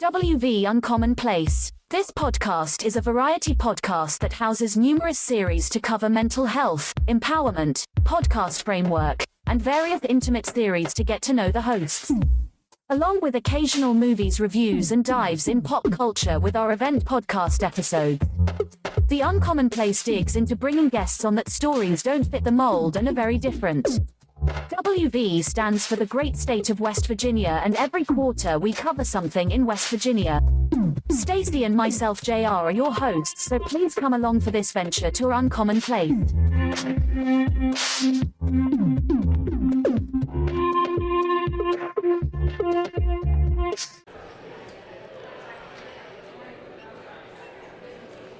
WV Uncommonplace. This podcast is a variety podcast that houses numerous series to cover mental health, empowerment, podcast framework, and various intimate theories to get to know the hosts. Along with occasional movies reviews and dives in pop culture with our event podcast episodes. The Uncommonplace digs into bringing guests on that stories don't fit the mold and are very different. WV stands for the great state of West Virginia, and every quarter we cover something in West Virginia. Stacey and myself, JR, are your hosts, so please come along for this venture to our Uncommonplace.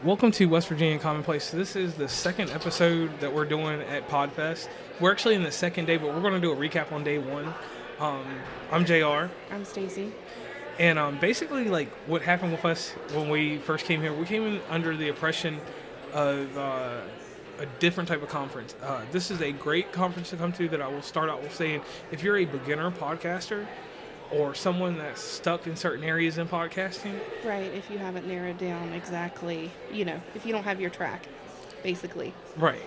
Welcome to West Virginia Commonplace. This is the second episode that we're doing at PodFest. We're actually in the second day, but we're going to do a recap on day one. I'm JR. I'm Stacey. And basically, like, what happened with us when we first came here, we came in under the oppression of a different type of conference. This is a great conference to come to that I will start out with saying, if you're a beginner podcaster, or someone that's stuck in certain areas in podcasting. Right, if you haven't narrowed down exactly, if you don't have your track, basically. Right.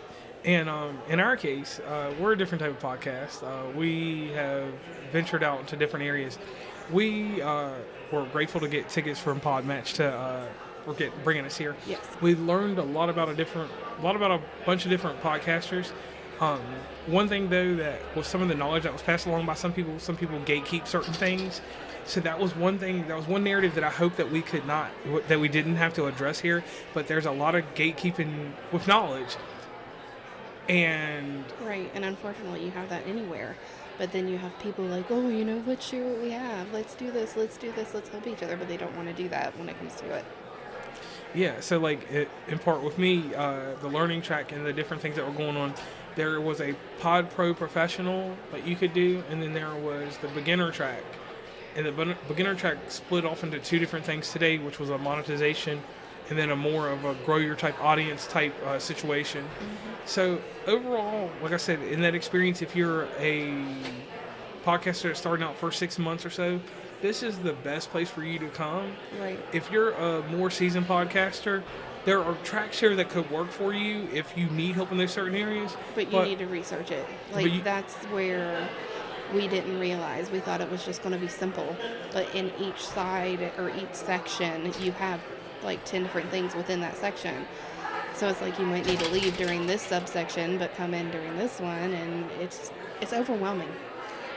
And in our case, we're a different type of podcast. We have ventured out into different areas. We were grateful to get tickets from Podmatch to bringing us here. Yes. We learned a lot about a bunch of different podcasters. One thing though, that was some of the knowledge that was passed along by some people gatekeep certain things. So that was one thing, that was one narrative that I hope that we didn't have to address here, but there's a lot of gatekeeping with knowledge. And right, and unfortunately you have that anywhere, but then you have people like, let's share what we have, let's do this, let's help each other, but they don't want to do that when it comes to it. Yeah, so in part with me, the learning track and the different things that were going on, there was a Pod Pro Professional that you could do, and then there was the beginner track. And the beginner track split off into two different things today, which was a monetization and then a more of a grow your type audience type situation. Mm-hmm. So overall, like I said, in that experience, if you're a podcaster that's starting out for 6 months or so, this is the best place for you to come. Right. If you're a more seasoned podcaster, there are tracks here that could work for you if you need help in those certain areas. But you need to research it. That's where we didn't realize. We thought it was just going to be simple. But in each side or each section, you have 10 different things within that section. So it's like you might need to leave during this subsection, but come in during this one, and it's overwhelming.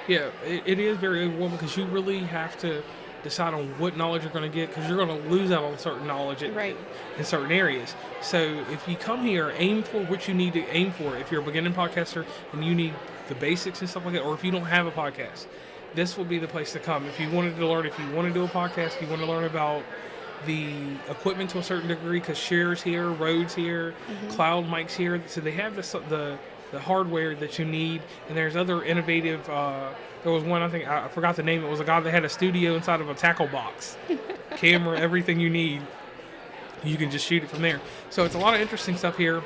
Yeah, it is very overwhelming because you really have to decide on what knowledge you're going to get, because you're going to lose out on certain knowledge in certain areas. So if you come here, aim for what you need to aim for. If you're a beginning podcaster and you need the basics and stuff like that, or if you don't have a podcast, this will be the place to come. If you wanted to learn, if you want to do a podcast, if you want to learn about the equipment to a certain degree, because Share's here, Rode's here, Cloud Mic's here, so they have the hardware that you need, and there's other innovative. There was one, I think I forgot the name. It was a guy that had a studio inside of a tackle box, camera, everything you need. You can just shoot it from there. So it's a lot of interesting stuff here.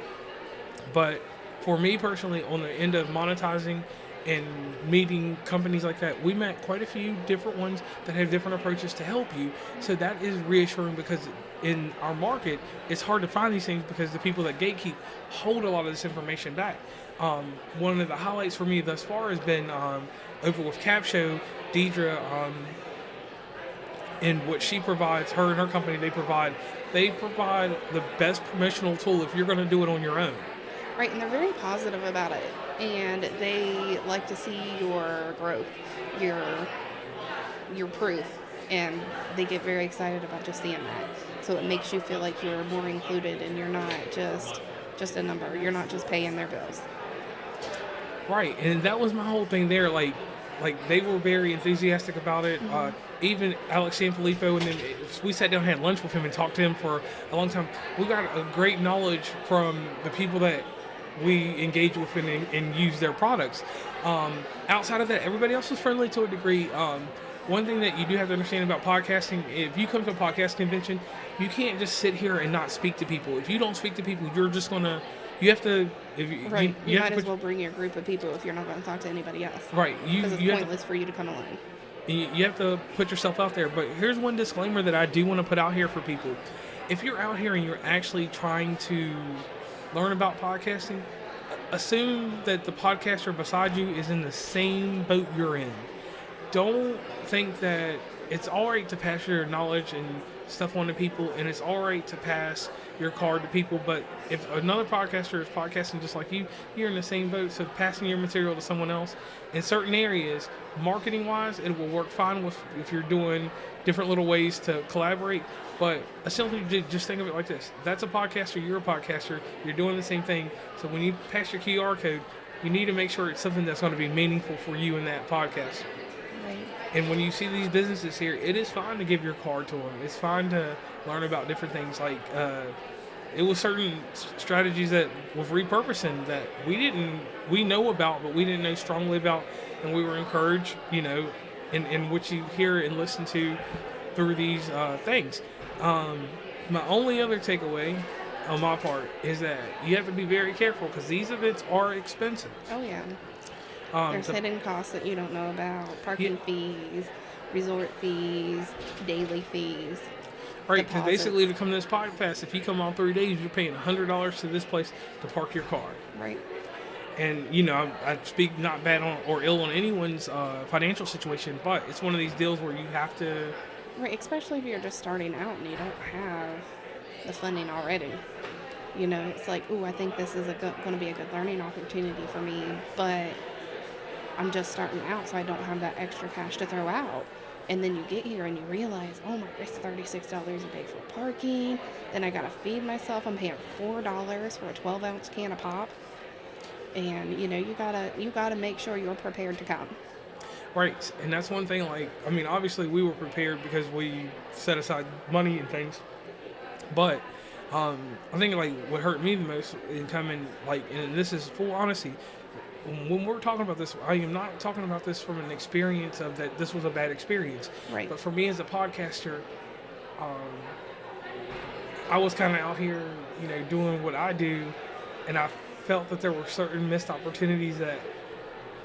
But for me personally, on the end of monetizing and meeting companies like that, we met quite a few different ones that have different approaches to help you. So that is reassuring, because in our market, it's hard to find these things because the people that gatekeep hold a lot of this information back. One of the highlights for me thus far has been over with Cap Show, Deidre, and what she provides, her and her company, they provide the best promotional tool if you're going to do it on your own. Right, and they're very positive about it, and they like to see your growth, your proof, and they get very excited about just seeing that. So it makes you feel like you're more included, and you're not just a number. You're not just paying their bills. Right, and that was my whole thing there. Like they were very enthusiastic about it. Mm-hmm. Even Alex Sanfilippo, and then we sat down and had lunch with him and talked to him for a long time. We got a great knowledge from the people that we engage with and use their products. Outside of that, everybody else was friendly to a degree. One thing that you do have to understand about podcasting, if you come to a podcast convention, you can't just sit here and not speak to people. If you don't speak to people, you're just going to You have to. Right. You might as well bring your group of people if you're not going to talk to anybody else. Right. Because it's pointless for you to come alone. You have to put yourself out there. But here's one disclaimer that I do want to put out here for people. If you're out here and you're actually trying to learn about podcasting, assume that the podcaster beside you is in the same boat you're in. Don't think that it's all right to pass your knowledge and stuff on to people, and it's all right to pass your card to people, but if another podcaster is podcasting just like you, you're in the same boat. So passing your material to someone else in certain areas, marketing wise, it will work fine with if you're doing different little ways to collaborate. But essentially, just think of it like this: that's a podcaster, you're a podcaster, you're doing the same thing. So when you pass your QR code, you need to make sure it's something that's going to be meaningful for you in that podcast. Right. And when you see these businesses here, it is fine to give your card to them. It's fine to learn about different things. Like, it was certain strategies that with repurposing that we know about, but we didn't know strongly about. And we were encouraged, in which you hear and listen to through these things. My only other takeaway on my part is that you have to be very careful because these events are expensive. Oh, yeah. There's hidden costs that you don't know about. Parking fees, resort fees, daily fees. Right, because basically to come to this PodFest, if you come on 3 days, you're paying $100 to this place to park your car. Right. And, I speak not bad on or ill on anyone's financial situation, but it's one of these deals where you have to... Right, especially if you're just starting out and you don't have the funding already. It's like, I think this is going to be a good learning opportunity for me, but I'm just starting out, so I don't have that extra cash to throw out. And then you get here and you realize, oh my, it's $36 a day for parking. Then I got to feed myself. I'm paying $4 for a 12-ounce can of pop. And, you gotta make sure you're prepared to come. Right, and that's one thing, obviously we were prepared because we set aside money and things. But I think, what hurt me the most in coming, and this is full honesty, when we're talking about this, I am not talking about this from an experience of that this was a bad experience. Right. But for me as a podcaster, I was kind of out here, doing what I do, and I felt that there were certain missed opportunities that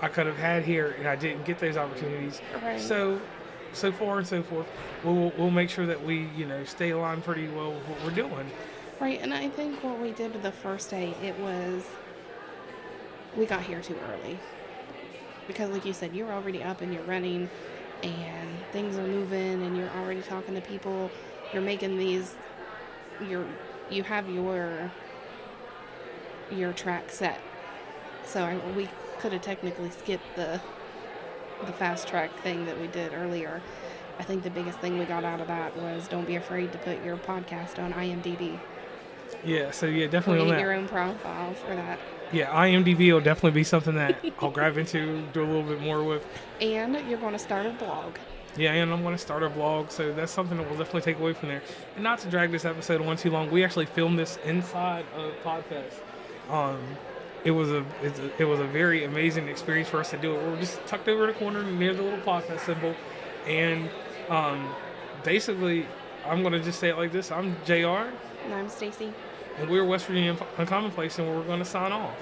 I could have had here, and I didn't get those opportunities. Right. So far and so forth, we'll make sure that we, stay aligned pretty well with what we're doing. Right, and I think what we did the first day, we got here too early. Because like you said, you're already up and you're running and things are moving and you're already talking to people. You're making you have your track set. So we could have technically skipped the fast track thing that we did earlier. I think the biggest thing we got out of that was don't be afraid to put your podcast on IMDb. Yeah, so definitely create on that. Your own profile for that. Yeah, IMDb will definitely be something that I'll grab into, do a little bit more with. And you're going to start a blog. Yeah, and I'm going to start a blog, so that's something that we'll definitely take away from there. And not to drag this episode on too long, we actually filmed this inside of PodFest. It was a very amazing experience for us to do it. We were just tucked over the corner near the little PodFest symbol, and basically, I'm going to just say it like this: I'm JR. And I'm Stacey. And we're West Virginia Uncommonplace, and we're going to sign off.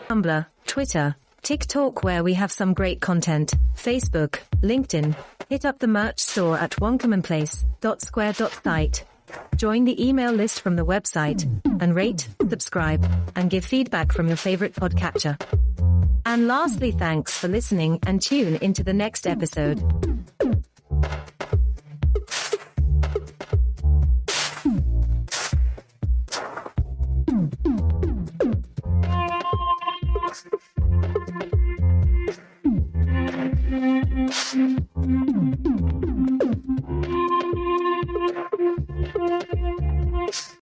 Tumblr, Twitter, TikTok, where we have some great content, Facebook, LinkedIn. Hit up the merch store at oncommonplace.square.site. Join the email list from the website, and rate, subscribe, and give feedback from your favorite podcatcher. And lastly, thanks for listening, and tune into the next episode.